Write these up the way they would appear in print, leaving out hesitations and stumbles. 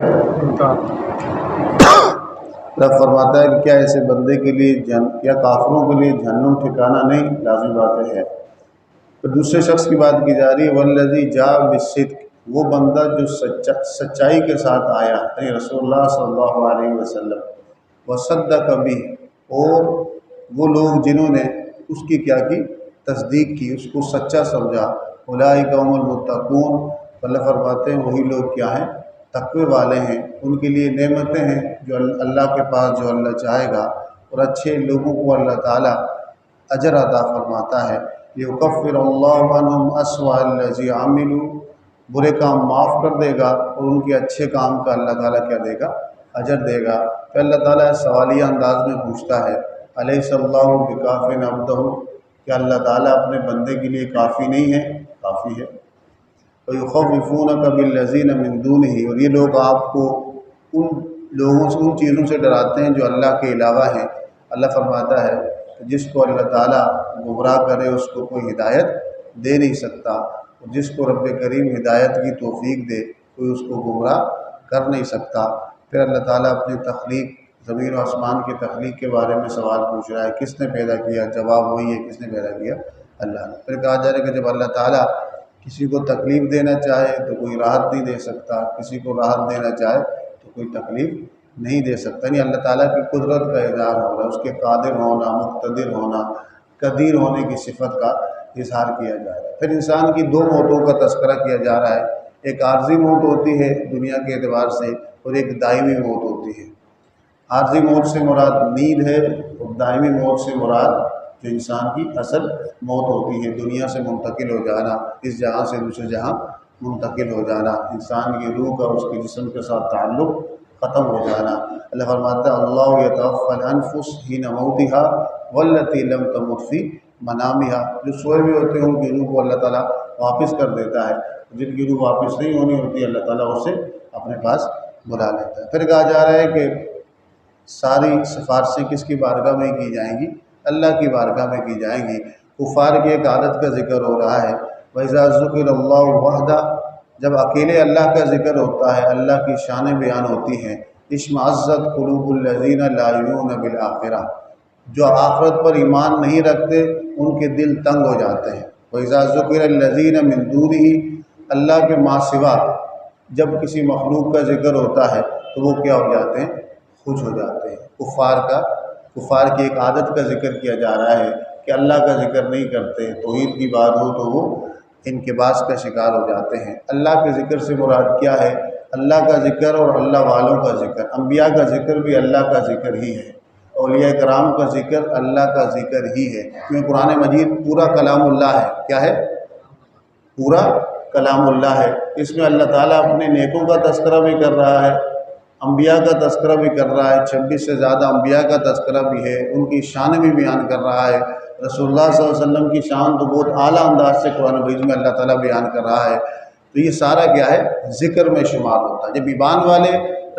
رب فرماتا ہے کہ کیا ایسے بندے کے لیے کیا کافروں کے لیے جہنم ٹھکانہ نہیں؟ لازمی بات ہے۔ تو دوسرے شخص کی بات کی جا رہی ہے، والذی جاء بالصدق، وہ بندہ جو سچائی کے ساتھ آیا، یعنی رسول اللہ صلی اللہ علیہ وسلم، وصدق بہ، اور وہ لوگ جنہوں نے اس کی کیا کی؟ تصدیق کی، اس کو سچا سمجھا۔ اولئک هم المتقون، اللہ فرماتے ہیں وہی لوگ کیا ہیں؟ تقوی والے ہیں۔ ان کے لیے نعمتیں ہیں جو اللہ کے پاس جو اللہ چاہے گا، اور اچھے لوگوں کو اللہ تعالیٰ اجر عطا فرماتا ہے۔ یکفر اللہ عنہم اسوأ الذی عملوا، برے کام معاف کر دے گا اور ان کے اچھے کام کا اللہ تعالیٰ کیا دے گا؟ اجر دے گا۔ پھر اللہ تعالیٰ سوالیہ انداز میں پوچھتا ہے، الیس اللہ بکاف عبدہ، کیا اللہ تعالیٰ اپنے بندے کے لیے کافی نہیں ہے؟ کافی ہے۔ وَيُخَوِّفُونَكَ بِالَّذِينَ مِن دُونِهِ، اور یہ لوگ آپ کو ان لوگوں سے، ان چیزوں سے ڈراتے ہیں جو اللہ کے علاوہ ہیں۔ اللہ فرماتا ہے کہ جس کو اللہ تعالیٰ گمراہ کرے اس کو کوئی ہدایت دے نہیں سکتا، اور جس کو رب کریم ہدایت کی توفیق دے کوئی اس کو گمراہ کر نہیں سکتا۔ پھر اللہ تعالیٰ اپنی تخلیق، زمین و آسمان کی تخلیق کے بارے میں سوال پوچھ رہا ہے، کس نے پیدا کیا؟ جواب وہی ہے، کس نے پیدا کیا؟ اللہ نے۔ پھر کہا جا رہا ہے کہ جب اللہ تعالیٰ کسی کو تکلیف دینا چاہے تو کوئی راحت نہیں دے سکتا، کسی کو راحت دینا چاہے تو کوئی تکلیف نہیں دے سکتا۔ یعنی اللہ تعالیٰ کی قدرت کا اظہار ہو رہا ہے، اس کے قادر ہونا، مقتدر ہونا، قدیر ہونے کی صفت کا اظہار کیا جا رہا ہے۔ پھر انسان کی دو موتوں کا تذکرہ کیا جا رہا ہے، ایک عارضی موت ہوتی ہے دنیا کے اعتبار سے، اور ایک دائمی موت ہوتی ہے۔ عارضی موت سے مراد نیند ہے، اور دائمی موت سے مراد جو انسان کی اصل موت ہوتی ہے، دنیا سے منتقل ہو جانا، اس جہاں سے دوسرے جہاں منتقل ہو جانا، انسان کی روح کا اس کے جسم کے ساتھ تعلق ختم ہو جانا۔ اللہ فرماتا ہے اللہ یتوفی الانفس حین موتها والتی لم تمت فی منامها، جو سوئے ہوئے ہوتے ہیں ان کی روح کو اللہ تعالیٰ واپس کر دیتا ہے، جن کی روح واپس نہیں ہونی ہوتی اللہ تعالیٰ اسے اپنے پاس بلا لیتا ہے۔ پھر کہا جا رہا ہے کہ ساری سفارشیں کس کی بارگاہ میں کی جائیں گی؟ اللہ کی بارگاہ میں کی جائیں گی۔ کفار کی ایک عادت کا ذکر ہو رہا ہے، وَإِذَا ذُكِرَ اللَّهُ وَحْدَهُ، جب اکیلے اللہ کا ذکر ہوتا ہے، اللہ کی شانیں بیان ہوتی ہیں، اشمئزت قلوب الذین لا یؤمنون بالآخرہ، جو آخرت پر ایمان نہیں رکھتے ان کے دل تنگ ہو جاتے ہیں۔ وَإِذَا ذُكِرَ الَّذِينَ مِن دُونِهِ، اللہ کے ماں سوا جب کسی مخلوق کا ذکر ہوتا ہے تو وہ کیا ہو جاتے ہیں؟ خوش ہو جاتے ہیں۔ کفار کی ایک عادت کا ذکر کیا جا رہا ہے کہ اللہ کا ذکر نہیں کرتے، توحید کی بات ہو تو وہ انکباس کا شکار ہو جاتے ہیں۔ اللہ کے ذکر سے مراد کیا ہے؟ اللہ کا ذکر اور اللہ والوں کا ذکر، انبیاء کا ذکر بھی اللہ کا ذکر ہی ہے، اولیاء کرام کا ذکر اللہ کا ذکر ہی ہے، کیونکہ قرآن مجید پورا کلام اللہ ہے۔ کیا ہے؟ پورا کلام اللہ ہے۔ اس میں اللہ تعالیٰ اپنے نیکوں کا تذکرہ بھی کر رہا ہے، انبیاء کا تذکرہ بھی کر رہا ہے، 26 سے زیادہ انبیاء کا تذکرہ بھی ہے، ان کی شان بھی بیان کر رہا ہے۔ رسول اللہ صلی اللہ علیہ وسلم کی شان تو بہت اعلیٰ انداز سے قرآن مجید میں اللہ تعالیٰ بیان کر رہا ہے۔ تو یہ سارا کیا ہے؟ ذکر میں شمار ہوتا ہے۔ جب ایمان والے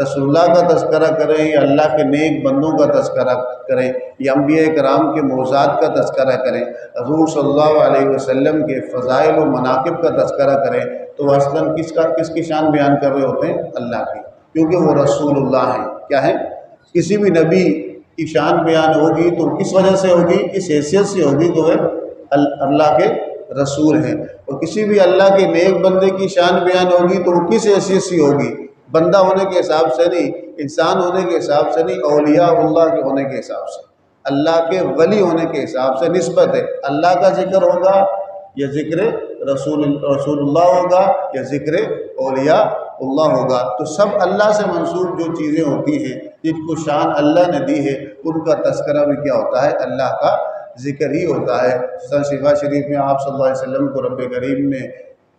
رسول اللہ کا تذکرہ کریں یا اللہ کے نیک بندوں کا تذکرہ کریں یا انبیاء کرام کے معجزات کا تذکرہ کریں، حضور صلی اللہ علیہ وسلم کے فضائل و مناقب کا تذکرہ کریں، تو وہ اصلاً کس کی شان بیان کر رہے ہوتے ہیں؟ اللہ کی، کیونکہ وہ رسول اللہ ہیں۔ کیا ہے؟ کسی بھی نبی کی شان بیان ہوگی تو کس وجہ سے ہوگی؟ اس حیثیت سے ہوگی کہ وہ اللہ کے رسول ہیں، اور کسی بھی اللہ کے نیک بندے کی شان بیان ہوگی تو وہ کس حیثیت سے ہوگی؟ بندہ ہونے کے حساب سے نہیں، انسان ہونے کے حساب سے نہیں، اولیاء اللہ کے ہونے کے حساب سے، اللہ کے ولی ہونے کے حساب سے نسبت ہے۔ اللہ کا ذکر ہوگا یا ذکر رسول اللہ ہوگا یا ذکر اولیاء اللہ ہوگا، تو سب اللہ سے منسوب جو چیزیں ہوتی ہیں جن کو شان اللہ نے دی ہے ان کا تذکرہ بھی کیا ہوتا ہے؟ اللہ کا ذکر ہی ہوتا ہے۔ شفا شریف میں آپ صلی اللہ علیہ وسلم کو رب کریم نے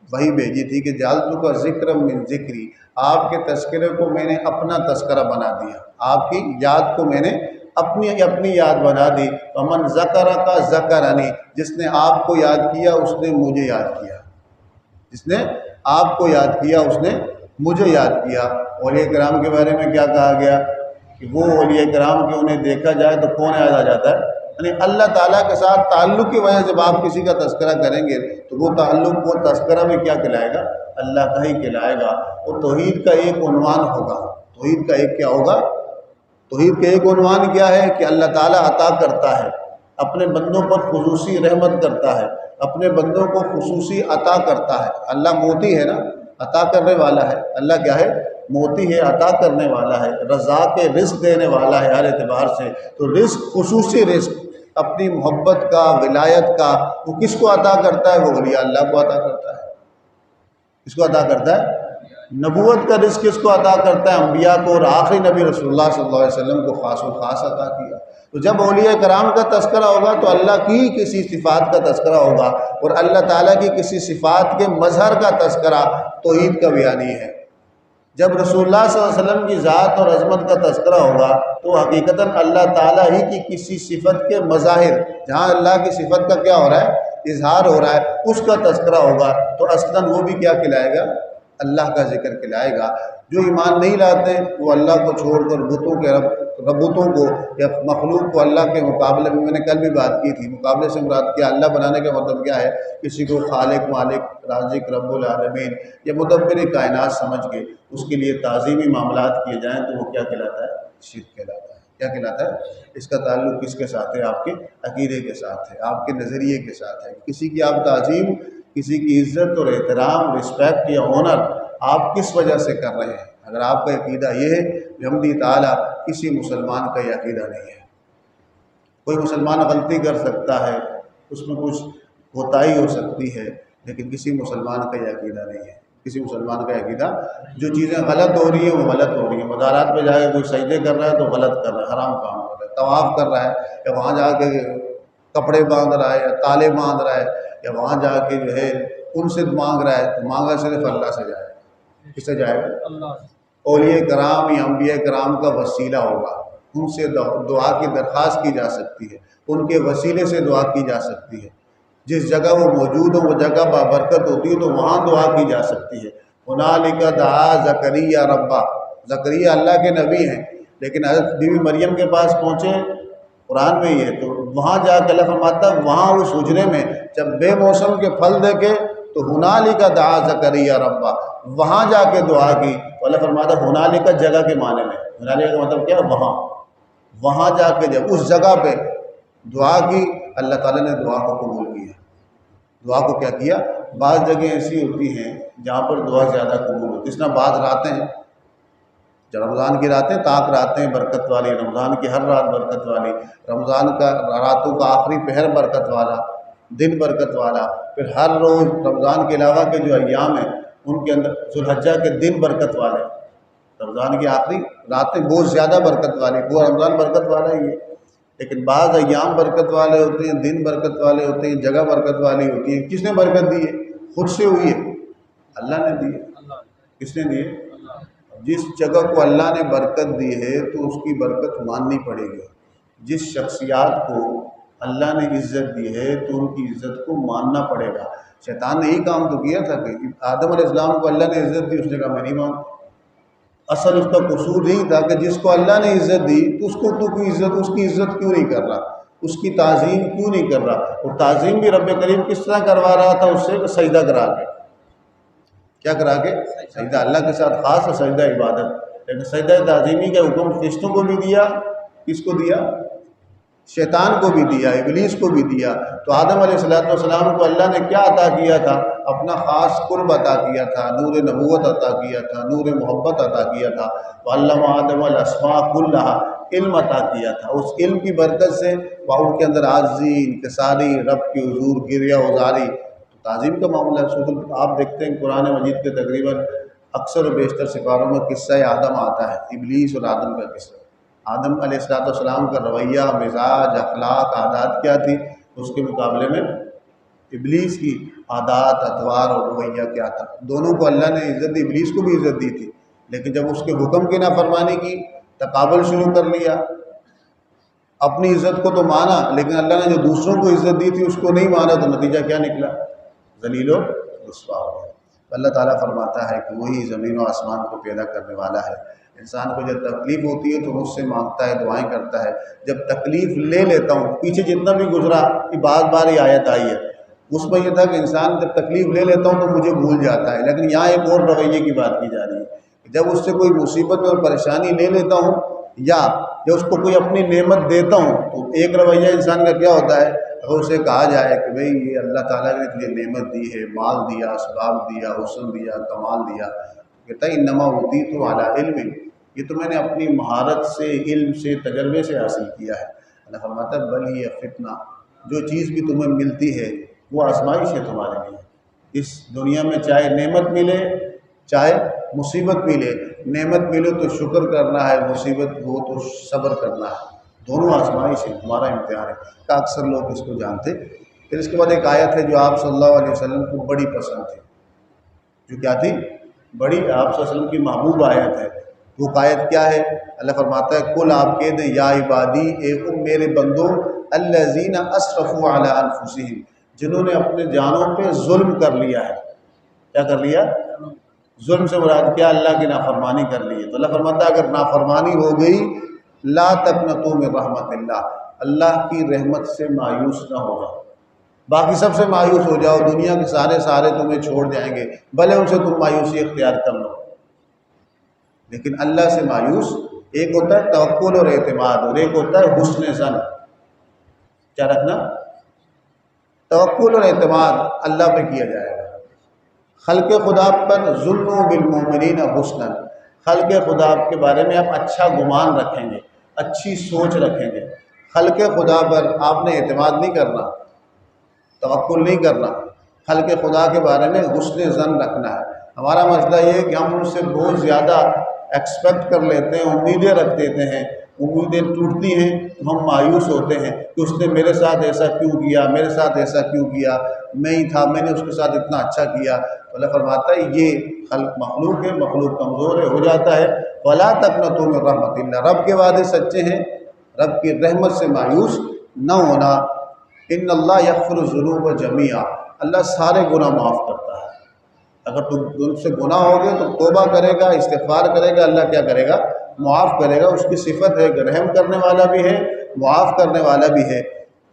وحی بھیجی تھی کہ جعلتک ذکرا من ذکری، آپ کے تذکرے کو میں نے اپنا تذکرہ بنا دیا، آپ کی یاد کو میں نے اپنی یاد بنا دی۔ ومن ذکرک ذکرنی، جس نے آپ کو یاد کیا اس نے مجھے یاد کیا، جس نے آپ کو یاد کیا اس نے مجھے یاد کیا۔ اولیاء کرام کے بارے میں کیا کہا گیا کہ وہ اولیاء کرام کے انہیں دیکھا جائے تو کون یاد آ جاتا ہے؟ یعنی اللہ تعالیٰ کے ساتھ تعلق کی وجہ سے جب آپ کسی کا تذکرہ کریں گے تو وہ تعلق وہ تذکرہ میں کیا کہلائے گا؟ اللہ کا ہی کہلائے گا۔ وہ توحید کا ایک عنوان ہوگا۔ توحید کا ایک کیا ہوگا؟ توحید کا ایک عنوان کیا ہے کہ اللہ تعالیٰ عطا کرتا ہے، اپنے بندوں پر خصوصی رحمت کرتا ہے، اپنے بندوں کو خصوصی عطا کرتا ہے۔ اللہ موتی ہے نا، عطا کرنے والا ہے۔ اللہ کیا ہے؟ موتی ہے، عطا کرنے والا ہے، رزاق رزق دینے والا ہے ہر اعتبار سے۔ تو رزق، خصوصی رزق اپنی محبت کا، ولایت کا، وہ کس کو عطا کرتا ہے؟ وہ اولیاء اللہ کو عطا کرتا ہے۔ کس کو عطا کرتا ہے؟ نبوت کا رزق کس کو عطا کرتا ہے؟ انبیاء کو، اور آخری نبی رسول اللہ صلی اللہ علیہ وسلم کو خاص و خاص عطا کیا۔ تو جب اولیاء کرام کا تذکرہ ہوگا تو اللہ کی کسی صفات کا تذکرہ ہوگا، اور اللہ تعالیٰ کی کسی صفات کے مظہر کا تذکرہ توحید کا بیانی ہے۔ جب رسول اللہ صلی اللہ علیہ وسلم کی ذات اور عظمت کا تذکرہ ہوگا تو حقیقتاً اللہ تعالیٰ ہی کی کسی صفت کے مظاہر، جہاں اللہ کی صفت کا کیا ہو رہا ہے؟ اظہار ہو رہا ہے، اس کا تذکرہ ہوگا، تو اصلاً وہ بھی کیا کہلائے گا؟ اللہ کا ذکر کہلائے گا۔ جو ایمان نہیں لاتے وہ اللہ کو چھوڑ کر بتوں کو یا مخلوق کو اللہ کے مقابلے میں نے کل بھی بات کی تھی، مقابلے سے مراد کیا؟ اللہ بنانے کا مطلب کیا ہے؟ کسی کو خالق، مالک، رازق، رب العالمین یا مدبر کائنات سمجھ کے اس کے لیے تعظیمی معاملات کیے جائیں تو وہ کیا کہلاتا ہے؟ شرک کہلاتا ہے۔ کیا کہلاتا ہے؟ اس کا تعلق کس کے ساتھ ہے؟ آپ کے عقیدے کے ساتھ ہے، آپ کے نظریے کے ساتھ ہے۔ کسی کی آپ تعظیم، کسی کی عزت اور احترام، رسپیکٹ یا آنر آپ کس وجہ سے کر رہے ہیں؟ اگر آپ کا عقیدہ یہ ہے بحمدہ تعالیٰ، کسی مسلمان کا یہ عقیدہ نہیں ہے۔ کوئی مسلمان غلطی کر سکتا ہے، اس میں کچھ کوتاہی ہو سکتی ہے، لیکن کسی مسلمان کا یہ عقیدہ نہیں ہے۔ کسی مسلمان کا عقیدہ، جو چیزیں غلط ہو رہی ہیں وہ غلط ہو رہی ہیں۔ مزارات پہ جا کے کوئی سجدے کر رہا ہے تو غلط کر رہا ہے، حرام کام کر رہا ہے۔ طواف کر رہا ہے یا وہاں جا کے کپڑے باندھ رہا ہے یا تالے باندھ رہا ہے یا وہاں جا کے جو ہے ان سے مانگ رہا ہے، تو مانگا صرف اللہ سے جائے گا۔ کس سے جائے گا؟ اللہ۔ اولیاء کرام یا انبیاء کرام کا وسیلہ ہوگا، ان سے دعا کی درخواست کی جا سکتی ہے، ان کے وسیلے سے دعا کی جا سکتی ہے۔ جس جگہ وہ موجود ہو وہ جگہ بابرکت ہوتی ہے تو وہاں دعا کی جا سکتی ہے۔ ہنالک دعا زکریا ربا، زکریا اللہ کے نبی ہیں، لیکن حضرت بی بی مریم کے پاس پہنچے، قرآن میں یہ ہے، تو وہاں جا کے اللہ فرماتا ہے وہاں اس حجرے میں جب بے موسم کے پھل دیکھے تو ہنالک دعا زکریا ربا، وہاں جا کے دعا کی۔ تو اللہ فرماتا ہے ہنالک جگہ کے معنی میں، ہنالک کا مطلب کیا ہے؟ وہاں جا کے جب اس جگہ پہ دعا کی، اللہ تعالیٰ نے دعا کو قبول کیا۔ دعا کو کیا کیا؟ بعض جگہیں ایسی ہوتی ہیں جہاں پر دعا زیادہ قبول ہوتی ہے، اس طرح بعض راتیں ہیں، جب رمضان کی راتیں طاق راتیں برکت والی، رمضان کی ہر رات برکت والی، رمضان کا راتوں کا آخری پہر برکت والا، دن برکت والا، پھر ہر روز رمضان کے علاوہ کے جو ایام ہیں ان کے اندر ذوالحجہ کے دن برکت والے، رمضان کی آخری راتیں بہت زیادہ برکت والی، وہ رمضان برکت والا ہی ہے، لیکن بعض ایام برکت والے ہوتے ہیں، دن برکت والے ہوتے ہیں، جگہ برکت والی ہوتی ہے۔ کس نے برکت دی ہے؟ خود سے ہوئی ہے، اللہ نے دی ہے۔ کس نے دی ہے؟ جس جگہ کو اللہ نے برکت دی ہے تو اس کی برکت ماننی پڑے گی۔ جس شخصیات کو اللہ نے عزت دی ہے تو ان کی عزت کو ماننا پڑے گا۔ شیطان نے یہی کام تو کیا تھا کہ آدم علیہ السلام کو اللہ نے عزت دی، اس نے کہا میں نہیں مانتا۔ اصل اس کا قصور یہی تھا کہ جس کو اللہ نے عزت دی تو اس کو تو کوئی عزت، اس کی عزت کیوں نہیں کر رہا، اس کی تعظیم کیوں نہیں کر رہا؟ اور تعظیم بھی رب کریم کس طرح کروا رہا تھا اس سے؟ سجدہ کرا کے۔ کیا کرا کے؟ سجدہ اللہ کے ساتھ خاص ہے سجدہ عبادت، لیکن سجدہ تعظیمی کا حکم فرشتوں کو بھی دیا، کس کو دیا؟ شیطان کو بھی دیا، ابلیس کو بھی دیا۔ تو آدم علیہ السلام کو اللہ نے کیا عطا کیا تھا؟ اپنا خاص قرب عطا کیا تھا، نور نبوت عطا کیا تھا، نور محبت عطا کیا تھا، وعلم آدم الاسماء کلھا، علم عطا کیا تھا۔ اس علم کی برکت سے ان کے اندر عاجزی، انکساری، رب کی حضور گریہ ازاری، تعظیم کا معاملہ ہے۔ آپ دیکھتے ہیں قرآن مجید کے تقریباً اکثر و بیشتر سپاروں میں قصہ آدم آتا ہے، ابلیس اور آدم کا قصہ۔ آدم علیہ السلام کا رویہ، مزاج، اخلاق، عادات کیا تھی، اس کے مقابلے میں ابلیس کی عادات، اطوار اور رویہ کیا تھا۔ دونوں کو اللہ نے عزت دی، ابلیس کو بھی عزت دی تھی، لیکن جب اس کے حکم کی نافرمانی کی، تقابل شروع کر لیا، اپنی عزت کو تو مانا لیکن اللہ نے جو دوسروں کو عزت دی تھی اس کو نہیں مانا، تو نتیجہ کیا نکلا؟ ذلیل و رسوا ہو گیا۔ اللہ تعالیٰ فرماتا ہے کہ وہی زمین و آسمان کو پیدا کرنے والا ہے۔ انسان کو جب تکلیف ہوتی ہے تو مجھ سے مانگتا ہے، دعائیں کرتا ہے، جب تکلیف لے لیتا ہوں، پیچھے جتنا بھی گزرا یہ بار بار یہ آیت آئی ہے، اس میں یہ تھا کہ انسان جب تکلیف لے لیتا ہوں تو مجھے بھول جاتا ہے، لیکن یہاں ایک اور رویے کی بات کی جا رہی ہے، جب اس سے کوئی مصیبت اور پریشانی لے لیتا ہوں یا اس کو کوئی اپنی نعمت دیتا ہوں تو ایک رویہ انسان کا کیا ہوتا ہے، اگر اسے کہا جائے کہ بھئی یہ اللہ تعالیٰ نے تجھے نعمت دی ہے، مال دیا، اسباب دیا، حسن دیا، کمال دیا، کہتا ہے انما اوتیت علی علم، یہ تو میں نے اپنی مہارت سے، علم سے، تجربے سے حاصل کیا ہے۔ اللہ فرماتا ہے بل ہی فتنہ، جو چیز بھی تمہیں ملتی ہے وہ آزمائش ہے تمہارے لیے۔ اس دنیا میں چاہے نعمت ملے چاہے مصیبت ملے، نعمت ملے تو شکر کرنا ہے، مصیبت ہو تو صبر کرنا ہے، دونوں آزمائش ہے، تمہارا امتحان ہے، کہ اکثر لوگ اس کو جانتے۔ پھر اس کے بعد ایک آیت ہے جو آپ صلی اللہ علیہ وسلم کو بڑی پسند تھی، جو کیا تھی؟ بڑی آپ صلی اللہ علیہ وسلم کی محبوب آیت ہے۔ وہ آیت کیا ہے؟ اللہ فرماتا ہے کل آپ کہہ دیں یا عبادی، اے میرے بندو، الذین اسرفوا علی انفسہم، جنہوں نے اپنے جانوں پہ ظلم کر لیا ہے۔ کیا کر لیا؟ ظلم سے مراد کیا؟ اللہ کی نافرمانی کر لی ہے۔ تو اللہ فرماتا ہے اگر نافرمانی ہو گئی لا تقنطوا من رحمت اللہ، اللہ کی رحمت سے مایوس نہ ہو جاؤ۔ باقی سب سے مایوس ہو جاؤ، دنیا کے سارے تمہیں چھوڑ جائیں گے، بھلے ان سے تم مایوسی اختیار کر لو، لیکن اللہ سے مایوس، ایک ہوتا ہے توکل اور اعتماد، اور ایک ہوتا ہے حسن ظن۔ کیا رکھنا؟ توکل اور اعتماد اللہ پہ کیا جائے گا۔ خلق خدا پر ظنوا بالمؤمنین حسنا، خلق خدا کے بارے میں آپ اچھا گمان رکھیں گے، اچھی سوچ رکھیں گے۔ خلق خدا پر آپ نے اعتماد نہیں کرنا، توکل نہیں کرنا، خلق خدا کے بارے میں حسن ظن رکھنا ہے۔ ہمارا مسئلہ یہ ہے کہ ہم ان سے بہت زیادہ ایکسپیکٹ کر لیتے ہیں، امیدیں رکھ دیتے ہیں، امیدیں ٹوٹتی ہیں تو ہم مایوس ہوتے ہیں کہ اس نے میرے ساتھ ایسا کیوں کیا، میرے ساتھ ایسا کیوں کیا، میں ہی تھا، میں نے اس کے ساتھ اتنا اچھا کیا۔ تو اللہ فرماتا ہے یہ خلق مخلوق ہے، مخلوق کمزور ہے، ہو جاتا ہے۔ وَلَا تَقْنَطُوا مِن رَحْمَتِ اللَّهِ، رب کے وعدے سچے ہیں، رب کی رحمت سے مایوس نہ ہونا۔ ان اللہ یغفر الذنوب جميعا، اللہ سارے گناہ معاف کرتا ہے۔ اگر تم سے گناہ ہو گئے تو توبہ کرے گا، استغفار کرے گا، اللہ کیا کرے گا؟ معاف کرے گا۔ اس کی صفت ہے کہ رحم کرنے والا بھی ہے، معاف کرنے والا بھی ہے۔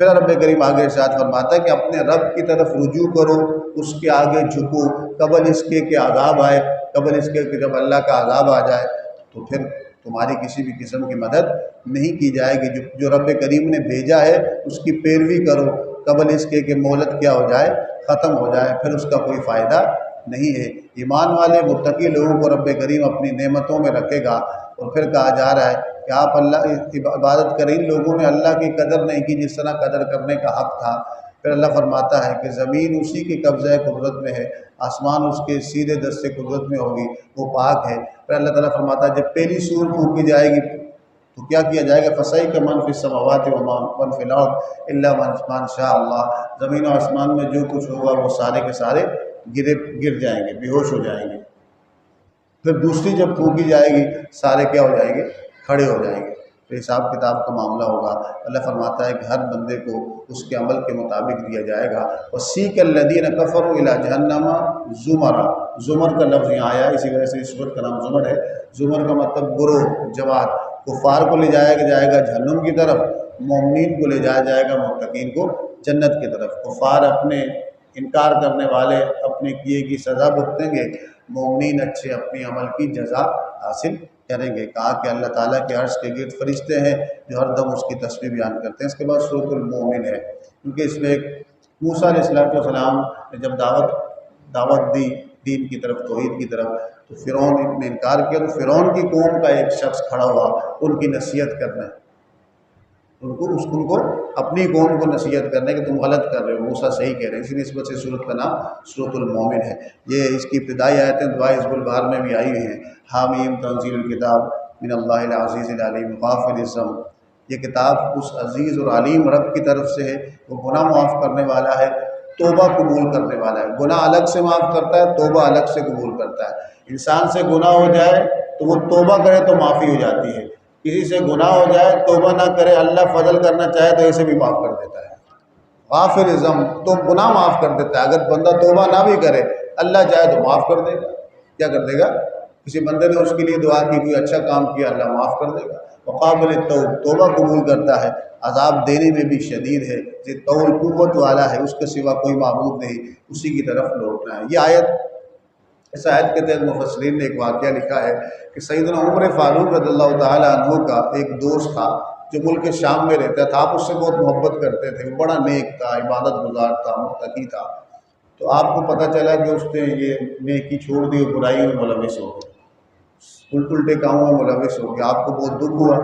پھر رب کریم آگے ارشاد فرماتا ہے کہ اپنے رب کی طرف رجوع کرو، اس کے آگے جھکو، قبل اس کے کہ عذاب آئے، قبل اس کے کہ جب اللہ کا عذاب آ جائے تو پھر تمہاری کسی بھی قسم کی مدد نہیں کی جائے گی۔ جو رب کریم نے بھیجا ہے اس کی پیروی کرو، قبل اس کے کہ مہلت کیا ہو جائے؟ ختم ہو جائے، پھر اس کا کوئی فائدہ نہیں ہے۔ ایمان والے متقی لوگوں کو رب کریم اپنی نعمتوں میں رکھے گا۔ اور پھر کہا جا رہا ہے کہ آپ اللہ عبادت کریں، لوگوں نے اللہ کی قدر نہیں کی جس طرح قدر کرنے کا حق تھا۔ پھر اللہ فرماتا ہے کہ زمین اسی کی قبضہ قدرت میں ہے، آسمان اس کے سیدھے دست قدرت میں ہوگی، وہ پاک ہے۔ پھر اللہ تعالیٰ فرماتا ہے جب پہلی سور پھونکی جائے گی تو کیا کیا جائے گا؟ فَصَعِقَ مَن فِي السَّمَاوَاتِ وَمَن فِي الْأَرْضِ إِلَّا مَن شَاءَ اللَّهُ، زمین و آسمان میں جو کچھ ہوگا وہ سارے کے سارے گر جائیں گے، بے ہوش ہو جائیں گے۔ پھر دوسری جب پھونکی جائے گی سارے کیا ہو جائیں گے؟ کھڑے ہو جائیں گے۔ پھر حساب کتاب کا معاملہ ہوگا۔ اللہ فرماتا ہے کہ ہر بندے کو اس کے عمل کے مطابق دیا جائے گا۔ وَسِيقَ الَّذِينَ كَفَرُوا إِلَىٰ جَهَنَّمَ زُمَرًا، زمر کا لفظ یہاں آیا، اسی وجہ سے اس سورت کا نام زمر ہے۔ زمر کا مطلب گروہ، جماعت۔ کفار کو لے جایا جائے گا جہنم کی طرف، مومنین کو لے جایا جائے گا، متقین کو جنت کی طرف۔ کفار اپنے انکار کرنے والے اپنے کیے کی سزا بھگتیں گے، مومنین اچھے اپنی عمل کی جزا حاصل کریں گے۔ کہا کہ اللہ تعالیٰ کے عرش کے گرد فرشتے ہیں جو ہر دم اس کی تسبیح بیان کرتے ہیں۔ اس کے بعد سورۃ المومن ہے، کیونکہ اس میں ایک موسیٰ علیہ السلام نے جب دعوت دی دین کی طرف، توحید کی طرف، تو فرعون نے انکار کیا، تو فرعون کی قوم کا ایک شخص کھڑا ہوا ان کی نصیحت کرنے، ان کو اپنی قوم کو نصیحت کرنے کہ تم غلط کر رہے ہو، موسیٰ صحیح کہہ رہے ہیں۔ اسی نسبت سے سورت کا نام سورۃ المومن ہے۔ یہ اس کی ابتدائی آیتیں دعائے حزب البہار میں بھی آئی ہوئی ہیں۔ حامیم تنزیل الکتاب من اللہ العزیز العلیم غافر الذنب، یہ کتاب اس عزیز اور علیم رب کی طرف سے ہے، وہ گناہ معاف کرنے والا ہے، توبہ قبول کرنے والا ہے۔ گناہ الگ سے معاف کرتا ہے، توبہ الگ سے قبول کرتا ہے۔ انسان سے گناہ ہو جائے تو وہ توبہ کرے تو معافی ہو جاتی ہے، کسی سے گناہ ہو جائے توبہ نہ کرے، اللہ فضل کرنا چاہے تو اسے بھی معاف کر دیتا ہے۔ غافر الذنب، تو گناہ معاف کر دیتا ہے۔ اگر بندہ توبہ نہ بھی کرے اللہ چاہے تو معاف کر دے گا. کیا کر دے گا؟ کسی بندے نے اس کے لیے دعا کی، کوئی اچھا کام کیا، اللہ معاف کر دے گا. وقابل توبہ قبول کرتا ہے، عذاب دینے میں بھی شدید ہے، یہ طول قوت والا ہے، اس کے سوا کوئی معبود نہیں، اسی کی طرف لوٹنا ہے. یہ آیت، اس آیت کے تحت مفسرین نے ایک واقعہ لکھا ہے کہ سیدنا عمر فاروق رضی اللہ تعالیٰ عنہ کا ایک دوست تھا جو ملک شام میں رہتا تھا. آپ اس سے بہت محبت کرتے تھے، وہ بڑا نیک تھا، عبادت گزار تھا، متقی تھا. تو آپ کو پتہ چلا کہ اس نے یہ نیکی چھوڑ دی، برائیوں میں ملوث ہو گیا، الٹے کاموں میں ملوث ہو گیا. آپ کو بہت دکھ ہوا،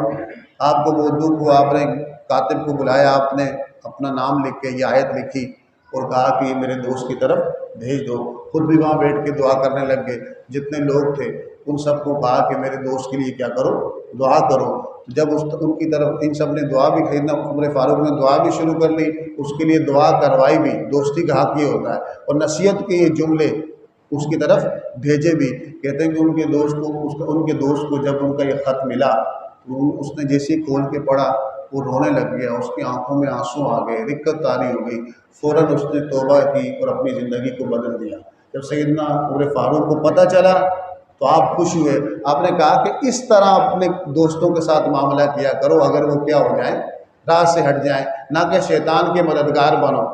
آپ کو بہت دکھ ہوا. آپ نے کاتب کو بلایا، آپ نے اپنا نام لکھ کے یہ آیت لکھی اور کہا کہ یہ میرے دوست کی طرف بھیج دو. خود بھی وہاں بیٹھ کے دعا کرنے لگ گئے. جتنے لوگ تھے ان سب کو کہا کہ میرے دوست کے لیے کیا کرو، دعا کرو. جب ان کی طرف ان سب نے دعا بھی خریدنا، عمر فاروق نے دعا بھی شروع کر لی، اس کے لیے دعا کروائی بھی. دوستی کا حق یہ ہوتا ہے. اور نصیحت کے یہ جملے اس کی طرف بھیجے بھی. کہتے ہیں کہ ان کے دوست کو جب ان کا یہ خط ملا تو اس نے جیسے ہی کھول کے پڑھا وہ رونے لگ گیا، اس کی آنکھوں میں آنسو آ گئے، رقت طاری ہو گئی. فوراً اس نے توبہ کی اور اپنی زندگی کو بدل دیا. جب سیدنا عمر فاروق کو پتہ چلا تو آپ خوش ہوئے. آپ نے کہا کہ اس طرح اپنے دوستوں کے ساتھ معاملہ کیا کرو اگر وہ کیا ہو جائیں، راہ سے ہٹ جائیں، نہ کہ شیطان کے مددگار بنو.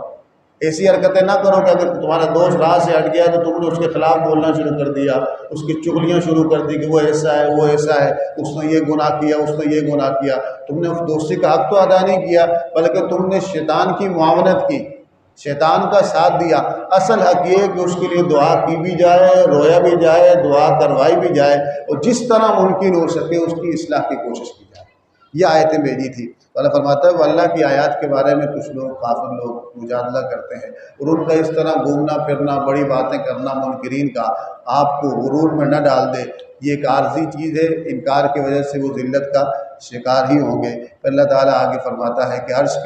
ایسی حرکتیں نہ کرو کہ اگر تمہارا دوست راہ سے ہٹ گیا تو تم نے اس کے خلاف بولنا شروع کر دیا، اس کی چغلیاں شروع کر دی کہ وہ ایسا ہے، وہ ایسا ہے، اس نے یہ گناہ کیا، اس نے یہ گناہ کیا. تم نے اس دوستی کا حق تو ادا نہیں کیا بلکہ تم نے شیطان کی معاونت کی، شیطان کا ساتھ دیا. اصل حق یہ ہے کہ اس کے لیے دعا کی بھی جائے، رویا بھی جائے، دعا کروائی بھی جائے اور جس طرح ممکن ہو سکے اس کی اصلاح کی کوشش کی جائے. یہ آیتیں بھیجی تھی. اللہ فرماتا ہے وہ اللہ کی آیات کے بارے میں کچھ لوگ کافر لوگ مجادلہ کرتے ہیں اور ان کا اس طرح گھومنا پھرنا، بڑی باتیں کرنا منکرین کا آپ کو غرور میں نہ ڈال دے. یہ ایک عارضی چیز ہے، انکار کی وجہ سے وہ ذلت کا شکار ہی ہوں گے. پھر اللہ تعالیٰ آگے فرماتا ہے کہ عرش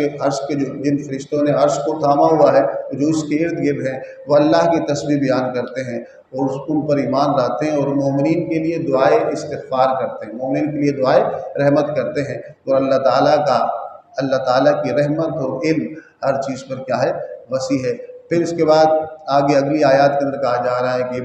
کے جو جن فرشتوں نے عرش کو تھاما ہوا ہے، جو اس کے ارد گرد ہیں، وہ اللہ کی تسبیح بیان کرتے ہیں اور ان پر ایمان لاتے ہیں اور مومنین کے لیے دعائے استغفار کرتے ہیں، مومنین کے لیے دعائے رحمت کرتے ہیں. اور اللہ تعالیٰ کی رحمت اور علم ہر چیز پر کیا ہے؟ وسیع ہے. پھر اس کے بعد آگے اگلی آیات کے اندر کہا جا رہا ہے کہ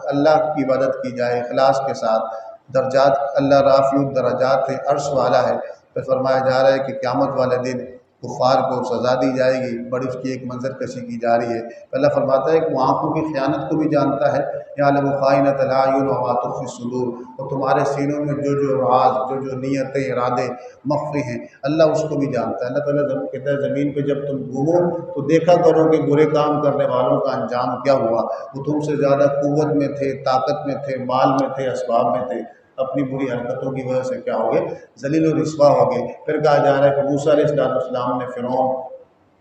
اللہ کی عبادت کی جائے اخلاص کے ساتھ. درجات اللہ رافع الدرجات ہے، عرش والا ہے. پھر فرمایا جا رہا ہے کہ قیامت والے دن کفار کو سزا دی جائے گی، بڑی اس کی ایک منظر کشی کی جا رہی ہے. اللہ فرماتا ہے کہ وہ آنکھوں کی خیانت کو بھی جانتا ہے، یعلم خائنۃ الاعین وما تخفی الصدور، اور تمہارے سینوں میں جو راز، جو نیتیں، ارادے مخفی ہیں، اللہ اس کو بھی جانتا ہے. اللہ تعالیٰ کہتا ہے زمین پہ جب تم گھومو تو دیکھا کرو کہ برے کام کرنے والوں کا انجام کیا ہوا. وہ تم سے زیادہ قوت میں تھے، طاقت میں تھے، مال میں تھے، اسباب میں تھے، اپنی بری حرکتوں کی وجہ سے کیا ہو گئے؟ ذلیل و رسوا ہو گئے. پھر کہا جا رہا ہے کہ موسیٰ علیہ السلام نے فرعون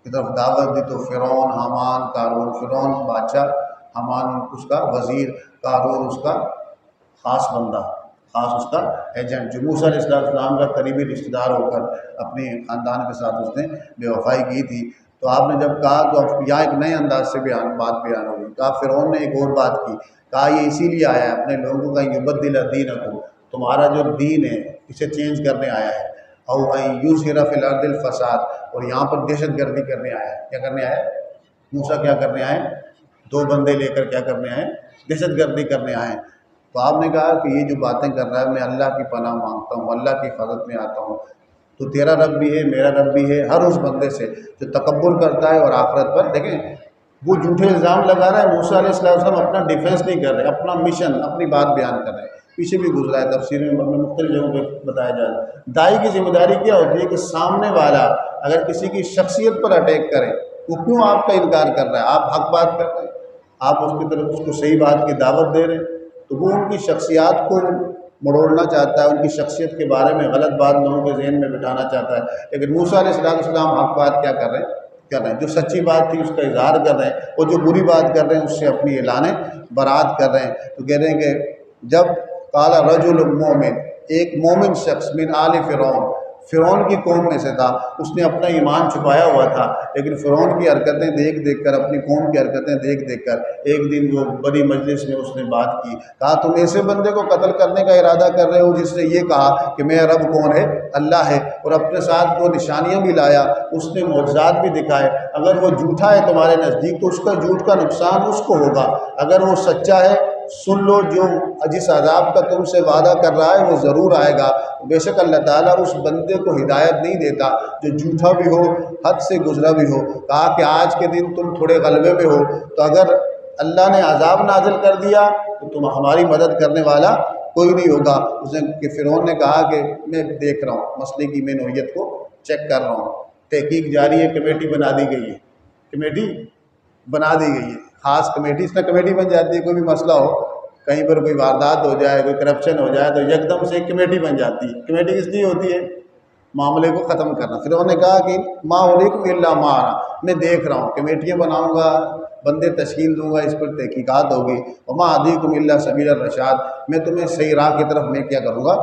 کی طرف دعوت دی تو فرعون، حامان، قارون، فرعون بادشاہ، حامان اس کا وزیر، قارون اس کا خاص بندہ، خاص اس کا ایجنٹ، جو موسیٰ علیہ السلام کا قریبی رشتہ دار ہو کر اپنے خاندان کے ساتھ اس نے بے وفائی کی تھی. تو آپ نے جب کہا تو اب یہاں ایک نئے انداز سے بات بیان ہوگی. کہا فرعون نے ایک اور بات کی، کہا یہ اسی لیے آیا ہے اپنے لوگوں کا یبدل دینکم، تمہارا جو دین ہے اسے چینج کرنے آیا ہے، او یظہر فی الارض الفساد، اور یہاں پر دہشت گردی کرنے آیا ہے. کیا کرنے آیا ہے؟ موسیٰ کیا کرنے آئے؟ دو بندے لے کر کیا کرنے آئے؟ دہشت گردی کرنے آئے. تو آپ نے کہا کہ یہ جو باتیں کر رہا ہے میں اللہ کی پناہ مانگتا ہوں، اللہ کی حفاظت میں آتا ہوں. تو تیرا رب بھی ہے، میرا رب بھی ہے. ہر اس بندے سے جو تکبر کرتا ہے اور آخرت پر، دیکھیں وہ جھوٹے الزام لگا رہا ہے. موسیٰ علیہ السلام اپنا ڈیفینس نہیں کر رہے، اپنا مشن، اپنی بات بیان کر رہے ہیں. پیچھے بھی گزرا ہے تفسیر میں مختلف جگہوں پہ بتایا جا رہا ہے. داعی کی ذمہ داری کیا ہوتی ہے کہ سامنے والا اگر کسی کی شخصیت پر اٹیک کرے، وہ کیوں آپ کا انکار کر رہا ہے؟ آپ حق بات کر رہے ہیں، آپ اس کی طرف اس کو صحیح بات کی دعوت دے رہے ہیں، تو وہ ان کی شخصیات کو مڑوڑنا چاہتا ہے، ان کی شخصیت کے بارے میں غلط بات لوگوں کے ذہن میں بٹھانا چاہتا ہے. لیکن موسیٰ علیہ السلام حق بات کیا کر رہے ہیں؟ جو سچی بات تھی اس کا اظہار کر رہے ہیں، اور جو بری بات کر رہے ہیں اس سے اپنی اعلان برات کر رہے ہیں. تو کہہ رہے ہیں کہ جب قال رجل مومن، ایک مومن شخص من آل فرعون، فرعون کی قوم میں سے تھا، اس نے اپنا ایمان چھپایا ہوا تھا، لیکن فرعون کی حرکتیں دیکھ دیکھ کر، اپنی قوم کی حرکتیں دیکھ دیکھ کر ایک دن وہ بڑی مجلس میں اس نے بات کی، کہا تم ایسے بندے کو قتل کرنے کا ارادہ کر رہے ہو جس نے یہ کہا کہ میرا رب کون ہے؟ اللہ ہے، اور اپنے ساتھ وہ نشانیاں بھی لایا، اس نے معجزات بھی دکھائے، اگر وہ جھوٹا ہے تمہارے نزدیک تو اس کا جھوٹ کا نقصان اس کو ہوگا، اگر وہ سچا ہے سن لو، جو جس عذاب کا تم سے وعدہ کر رہا ہے وہ ضرور آئے گا۔ بے شک اللہ تعالیٰ اس بندے کو ہدایت نہیں دیتا جو جھوٹا بھی ہو، حد سے گزرا بھی ہو۔ کہا کہ آج کے دن تم تھوڑے غلبے میں ہو تو اگر اللہ نے عذاب نازل کر دیا تو تم ہماری مدد کرنے والا کوئی نہیں ہوگا۔ اس نے کہ فرعون نے کہا کہ میں دیکھ رہا ہوں، مسئلے کی میں نوعیت کو چیک کر رہا ہوں، تحقیق جاری ہے، کمیٹی بنا دی گئی ہے، کمیٹی بنا دی گئی ہے، خاص کمیٹی، اس میں کمیٹی بن جاتی ہے، کوئی بھی مسئلہ ہو، کہیں پر کوئی واردات ہو جائے، کوئی کرپشن ہو جائے تو یکدم سے ایک کمیٹی بن جاتی ہے۔ کمیٹی کس لیے ہوتی ہے؟ معاملے کو ختم کرنا۔ پھر انہوں نے کہا کہ ما اریکم الا ما ارى، میں دیکھ رہا ہوں، کمیٹیاں بناؤں گا، بندے تشکیل دوں گا، اس پر تحقیقات ہوگی، وما اهدیکم الا سبیل الرشاد، میں تمہیں صحیح راہ کی طرف میں کیا کروں گا؟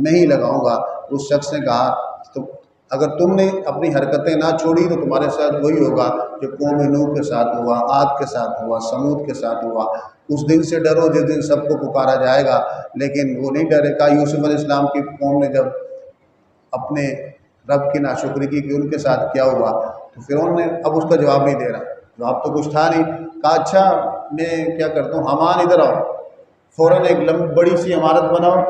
نہیں لگاؤں گا۔ اس شخص نے کہا تو اگر تم نے اپنی حرکتیں نہ چھوڑی تو تمہارے ساتھ وہی ہوگا جو قوم نوح کے ساتھ ہوا، عاد کے ساتھ ہوا، سمود کے ساتھ ہوا۔ اس دن سے ڈرو جس دن سب کو پکارا جائے گا، لیکن وہ نہیں ڈرے۔ کہا یوسف علیہ السلام کی قوم نے جب اپنے رب کی ناشکری کی کہ ان کے ساتھ کیا ہوا، تو فرعون نے اب اس کا جواب نہیں دے رہا، جواب تو کچھ تھا نہیں۔ کہا اچھا میں کیا کرتا ہوں، حامان ادھر آؤ، فوراً ایک بڑی سی عمارت بناؤ،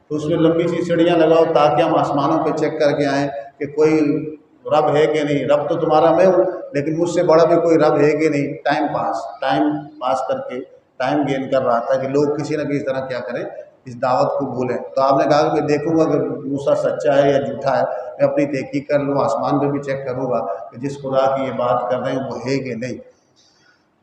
تو اس میں لمبی سی سیڑھیاں لگاؤ تاکہ ہم آسمانوں پہ چیک کر کے آئیں کہ کوئی رب ہے کہ نہیں۔ رب تو تمہارا میں ہوں، لیکن مجھ سے بڑا بھی کوئی رب ہے کہ نہیں۔ ٹائم پاس کر کے ٹائم گین کر رہا تھا کہ لوگ کسی نہ کسی طرح کیا کریں، اس دعوت کو بھولیں۔ تو آپ نے کہا کہ میں دیکھوں گا کہ موسیٰ سچا ہے یا جھوٹا ہے، میں اپنی تحقیق کر لوں، آسمان پہ بھی چیک کروں گا کہ جس خدا کی یہ بات کر رہے ہیں وہ ہے کہ نہیں۔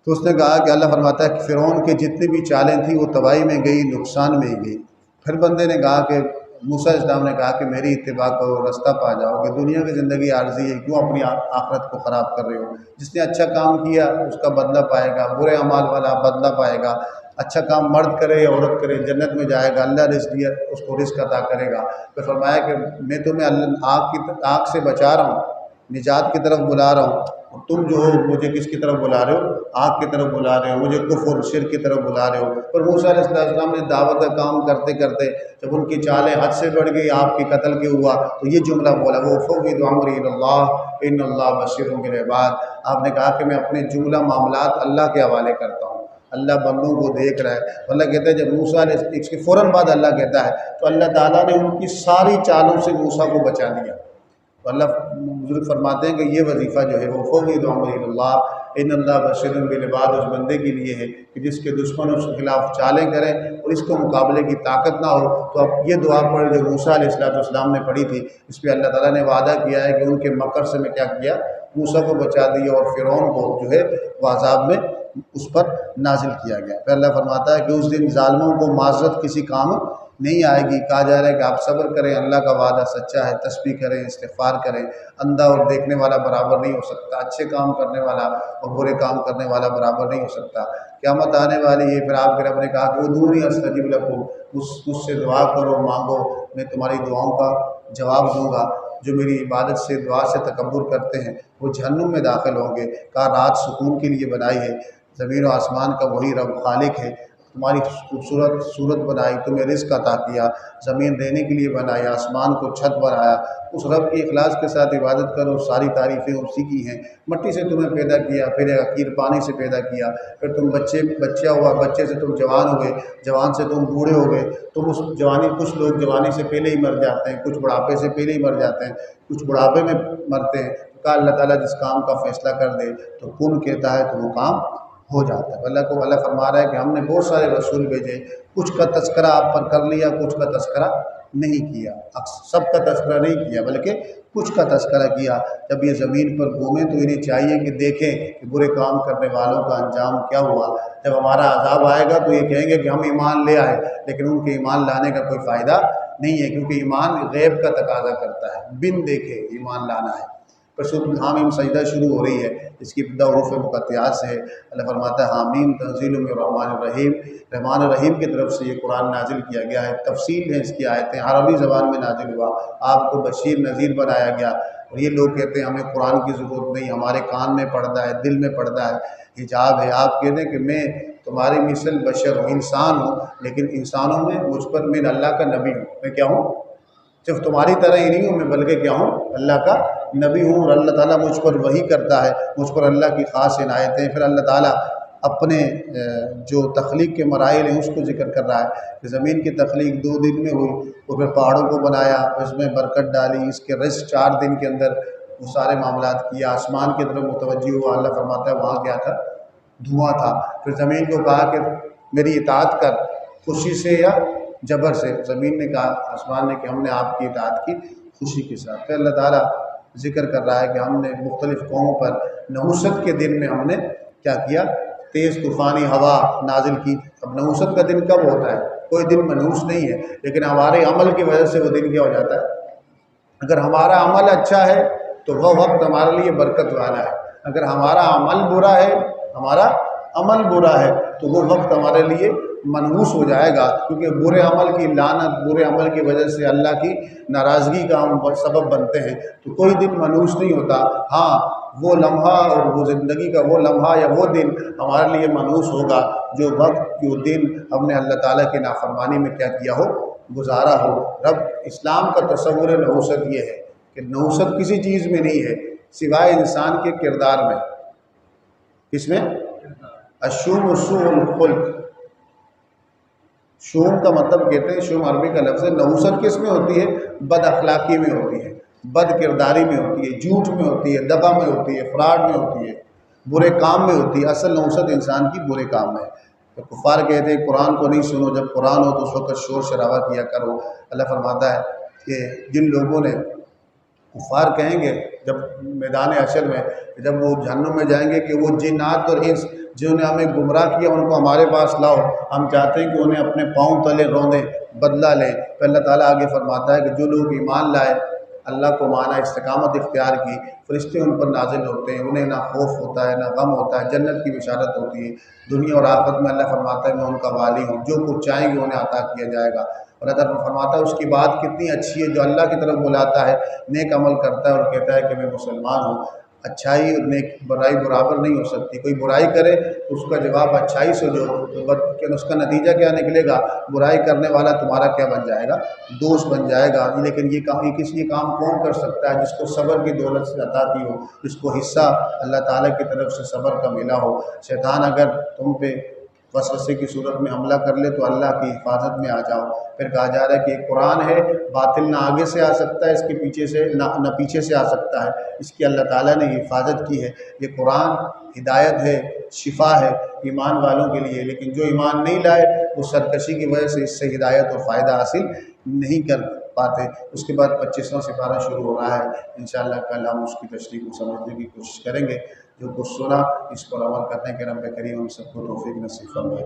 تو اس نے کہا کہ اللہ فرماتا ہے کہ فرعون کے جتنی بھی چالیں تھیں وہ تباہی میں گئی، نقصان میں ہی گئی۔ پھر بندے نے کہا کہ موسیٰ علیہ السلام نے کہا کہ میری اتباع کرو، رستہ پا جاؤ، کہ دنیا کی زندگی عارضی ہے، کیوں اپنی آخرت کو خراب کر رہے ہو؟ جس نے اچھا کام کیا اس کا بدلہ پائے گا، برے اعمال والا بدلہ پائے گا۔ اچھا کام مرد کرے یا عورت کرے جنت میں جائے گا، اللہ رزق دیا اس کو رزق عطا کرے گا۔ پھر فرمایا کہ میں تمہیں آگ سے بچا رہا ہوں، نجات کی طرف بلا رہا ہوں، اور تم جو ہو مجھے کس کی طرف بلا رہے ہو؟ آگ کی طرف بلا رہے ہو، مجھے کفر شرک کی طرف بلا رہے ہو۔ پر موسیٰ علیہ السلام نے دعوت کا کام کرتے کرتے جب ان کی چالیں حد سے بڑھ گئی، آپ کی قتل کے ہوا، تو یہ جملہ بولا وہ فوض امری اللہ ان اللہ بصیر بالعباد۔ آپ نے کہا کہ میں اپنے جملہ معاملات اللہ کے حوالے کرتا ہوں، اللہ بندوں کو دیکھ رہا ہے۔ اللہ کہتا ہے جب موسیٰ علیہ السلام، اس کے فوراً بعد اللہ کہتا ہے تو اللہ تعالیٰ نے ان کی ساری چالوں سے موسیٰ کو بچا دیا۔ تو اللہ بزرگ فرماتے ہیں کہ یہ وظیفہ جو ہے وہ فوض امری اللہ ان اللہ بصیر بالعباد اس بندے کے لیے ہے کہ جس کے دشمن اس کے خلاف چالیں کریں اور اس کو مقابلے کی طاقت نہ ہو۔ تو اب یہ دعا پڑھ جو موسیٰ علیہ السلام نے پڑھی تھی، اس پہ اللہ تعالیٰ نے وعدہ کیا ہے کہ ان کے مکر سے میں کیا کیا، موسیٰ کو بچا دیا، اور فرعون کو جو ہے وہ عذاب میں اس پر نازل کیا گیا۔ پھر اللہ فرماتا ہے کہ اس دن ظالموں کو معذرت کسی کام نہیں آئے گی۔ کہا جا رہا ہے کہ آپ صبر کریں، اللہ کا وعدہ سچا ہے، تسبیح کریں، استغفار کریں۔ اندھا اور دیکھنے والا برابر نہیں ہو سکتا، اچھے کام کرنے والا اور برے کام کرنے والا برابر نہیں ہو سکتا۔ قیامت آنے والی ہے، پھر آپ کے رب نے کہا کہ ادعونی استجب لکم، مجھ سے دعا کرو، مانگو، میں تمہاری دعاؤں کا جواب دوں گا۔ جو میری عبادت سے دعا سے تکبر کرتے ہیں وہ جہنم میں داخل ہوں گے۔ کہا رات سکون کے لیے بنائی ہے، زمین و آسمان کا وہی رب خالق ہے، تمہاری خوبصورت صورت بنائی، تمہیں رزق عطا کیا، زمین رہنے کے لیے بنائی، آسمان کو چھت بنایا۔ اس رب کی اخلاص کے ساتھ عبادت کرو، ساری تعریفیں اسی کی ہیں۔ مٹی سے تمہیں پیدا کیا، پھر ایک عقیر پانی سے پیدا کیا، پھر تم بچہ ہوا، بچے سے تم جوان ہوئے، جوان سے تم بوڑھے ہو گئے۔ تم اس جوانی، کچھ لوگ جوانی سے پہلے ہی مر جاتے ہیں، کچھ بڑھاپے سے پہلے ہی مر جاتے ہیں، کچھ بڑھاپے میں مرتے ہیں۔ کہا اللہ تعالیٰ جس کام کا فیصلہ کر دے تو کن کہتا ہے تو وہ کام ہو جاتا ہے۔ اللہ فرما رہا ہے کہ ہم نے بہت سارے رسول بھیجے، کچھ کا تذکرہ آپ پر کر لیا، کچھ کا تذکرہ نہیں کیا، سب کا تذکرہ نہیں کیا بلکہ کچھ کا تذکرہ کیا۔ جب یہ زمین پر گھومیں تو انہیں چاہیے کہ دیکھیں کہ برے کام کرنے والوں کا انجام کیا ہوا۔ جب ہمارا عذاب آئے گا تو یہ کہیں گے کہ ہم ایمان لے آئے، لیکن ان کے ایمان لانے کا کوئی فائدہ نہیں ہے، کیونکہ ایمان غیب کا تقاضا کرتا ہے، بن دیکھے ایمان لانا ہے۔ پھر سورۃ الحامیم سجدہ شروع ہو رہی ہے، اس کی ابتدا حروف مقطعات سے ہے۔ اللہ فرماتا ہے حامیم تنزیل من الرحمن الرحیم، رحمان الرحیم کی طرف سے یہ قرآن نازل کیا گیا ہے، تفصیل ہے اس کی آیتیں، عربی زبان میں نازل ہوا، آپ کو بشیر نذیر بنایا گیا۔ اور یہ لوگ کہتے ہیں ہمیں قرآن کی ضرورت نہیں، ہمارے کان میں پڑتا ہے، دل میں پڑتا ہے، حجاب ہے۔ آپ کہتے ہیں کہ میں تمہاری مثل بشر ہوں، انسان ہوں، لیکن انسانوں میں مجھ پر میں اللہ کا نبی ہوں۔ میں کیا ہوں؟ صرف تمہاری طرح ہی نہیں ہوں میں، بلکہ کیا ہوں؟ اللہ کا نبی ہوں، اور اللہ تعالیٰ مجھ پر وحی کرتا ہے، مجھ پر اللہ کی خاص عنایتیں۔ پھر اللہ تعالیٰ اپنے جو تخلیق کے مراحل ہیں اس کو ذکر کر رہا ہے کہ زمین کی تخلیق 2 دن میں ہوئی، اور پھر پہاڑوں کو بنایا، اس میں برکت ڈالی، اس کے رزق 4 دن کے اندر وہ سارے معاملات کیا، آسمان کی طرف متوجہ ہوا، اللہ فرماتا ہے وہاں کیا تھا؟ دھواں تھا۔ پھر زمین کو کہا کہ میری اطاعت کر، خوشی سے یا جبر سے؟ زمین نے کہا، آسمان نے کہ ہم نے آپ کی اطاعت کی خوشی کے ساتھ۔ پھر اللہ تعالیٰ ذکر کر رہا ہے کہ ہم نے مختلف قوموں پر نحوست کے دن میں ہم نے کیا کیا؟ تیز طوفانی ہوا نازل کی۔ اب نحوست کا دن کب ہوتا ہے؟ کوئی دن منحوس نہیں ہے، لیکن ہمارے عمل کی وجہ سے وہ دن کیا ہو جاتا ہے؟ اگر ہمارا عمل اچھا ہے تو وہ وقت ہمارے لیے برکت والا ہے، اگر ہمارا عمل برا ہے، ہمارا عمل برا ہے تو وہ وقت ہمارے لیے منحوس ہو جائے گا، کیونکہ برے عمل کی لعنت، برے عمل کی وجہ سے اللہ کی ناراضگی کا ہم سبب بنتے ہیں، تو کوئی دن منحوس نہیں ہوتا۔ ہاں، وہ لمحہ اور وہ زندگی کا وہ لمحہ یا وہ دن ہمارے لیے منحوس ہوگا جو وقت جو دن ہم نے اللہ تعالیٰ کی نافرمانی میں کیا کیا ہو؟ گزارا ہو۔ رب اسلام کا تصور نحوست یہ ہے کہ نحوست کسی چیز میں نہیں ہے سوائے انسان کے کردار میں۔ کس میں؟ الشوم سوء الخلق۔ شوم کا مطلب کہتے ہیں، شوم عربی کا لفظ ہے، نحوست کس میں ہوتی ہے؟ بد اخلاقی میں ہوتی ہے، بد کرداری میں ہوتی ہے، جھوٹ میں ہوتی ہے، دغا میں ہوتی ہے، فراڈ میں ہوتی ہے، برے کام میں ہوتی ہے۔ اصل نحوست انسان کی برے کام ہے۔ تو کفار کہتے ہیں قرآن کو نہیں سنو، جب قرآن ہو تو اس وقت شور شرابہ کیا کرو۔ اللہ فرماتا ہے کہ جن لوگوں نے، کفار کہیں گے جب میدان حشر میں، جب وہ جہنم میں جائیں گے کہ وہ جنات اور انس جنہوں نے ہمیں گمراہ کیا ان کو ہمارے پاس لاؤ، ہم چاہتے ہیں کہ انہیں اپنے پاؤں تلے روندیں، بدلہ لیں۔ پھر اللہ تعالیٰ آگے فرماتا ہے کہ جو لوگ ایمان لائے، اللہ کو مانا، استقامت اختیار کی، فرشتے ان پر نازل ہوتے ہیں، انہیں نہ خوف ہوتا ہے نہ غم ہوتا ہے، جنت کی بشارت ہوتی ہے دنیا اور آخرت میں۔ اللہ فرماتا ہے میں ان کا والی ہوں، جو کچھ چاہیں گے انہیں عطا کیا جائے گا۔ اور اللہ تعالیٰ فرماتا ہے اس کی بات کتنی اچھی ہے، جو اللہ کی طرف بلاتا ہے، نیک عمل کرتا ہے اور کہتا ہے کہ میں مسلمان ہوں۔ اچھائی اور نیک برائی برابر نہیں ہو سکتی، کوئی برائی کرے تو اس کا جواب اچھائی سے دو، تو اس کا نتیجہ کیا نکلے گا؟ برائی کرنے والا تمہارا کیا بن جائے گا؟ دوست بن جائے گا۔ لیکن یہ کام کون کر سکتا ہے؟ جس کو صبر کی دولت سے عطا کی ہو، جس کو حصہ اللہ تعالیٰ کی طرف سے صبر کا ملا ہو۔ شیطان اگر تم پہ وسوسے کی صورت میں حملہ کر لے تو اللہ کی حفاظت میں آ جاؤ۔ پھر کہا جا رہا ہے کہ یہ قرآن ہے، باطل نہ آگے سے آ سکتا ہے اس کے پیچھے سے، نہ پیچھے سے آ سکتا ہے، اس کی اللہ تعالیٰ نے حفاظت کی ہے۔ یہ قرآن ہدایت ہے، شفا ہے ایمان والوں کے لیے، لیکن جو ایمان نہیں لائے وہ سرکشی کی وجہ سے اس سے ہدایت اور فائدہ حاصل نہیں کر پاتے۔ اس کے بعد 25واں سپارہ شروع ہو رہا ہے، انشاءاللہ کل ہم اس کی تشریح کو سمجھنے کی کوشش کریں گے۔ جو کچھ سنا اس پر عمل کرنے کے رب کریم ہم سب کو توفیق نصیب فرمائے۔